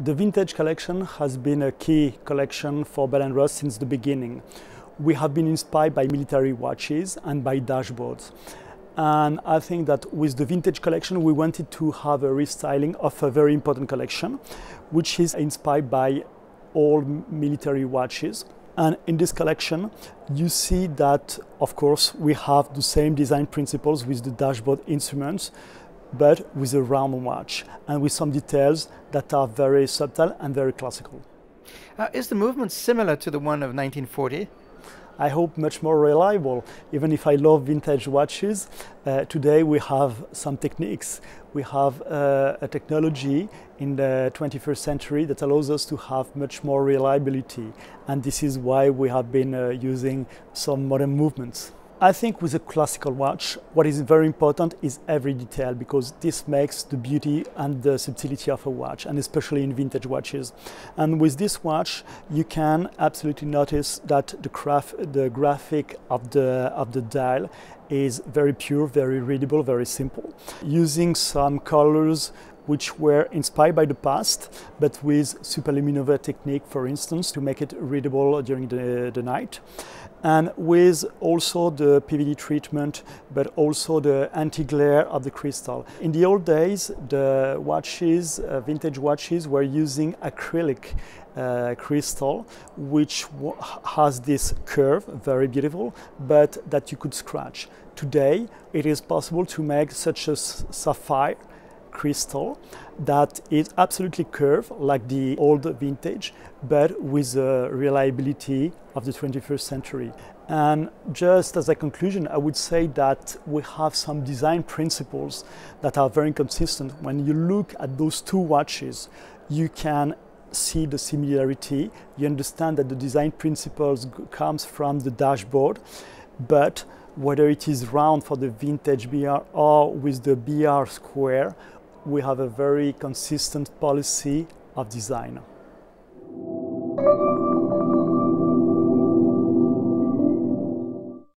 The vintage collection has been a key collection for Bell Ross since the beginning. We have been inspired by military watches and by dashboards. And I think that with the vintage collection, we wanted to have a restyling of a very important collection, which is inspired by all military watches. And in this collection, you see that, of course, we have the same design principles with the dashboard instruments, but with a round watch and with some details that are very subtle and very classical. Is the movement similar to the one of 1940? I hope much more reliable. Even if I love vintage watches, today we have some techniques. We have a technology in the 21st century that allows us to have much more reliability. And this is why we have been using some modern movements. I think with a classical watch, what is very important is every detail, because this makes the beauty and the subtlety of a watch, and especially in vintage watches. And with this watch, you can absolutely notice that the graphic of the dial is very pure, very readable, very simple, using some colors which were inspired by the past, but with superluminova technique, for instance, to make it readable during the night. And with also the PVD treatment, but also the anti-glare of the crystal. In the old days, the watches, vintage watches, were using acrylic crystal, which has this curve, very beautiful, but that you could scratch. Today, it is possible to make such a sapphire crystal that is absolutely curved like the old vintage, but with the reliability of the 21st century. And just as a conclusion, I would say that we have some design principles that are very consistent. When you look at those two watches, you can see the similarity. You understand that the design principles comes from the dashboard, but whether it is round for the vintage BR or with the BR square, we have a very consistent policy of design.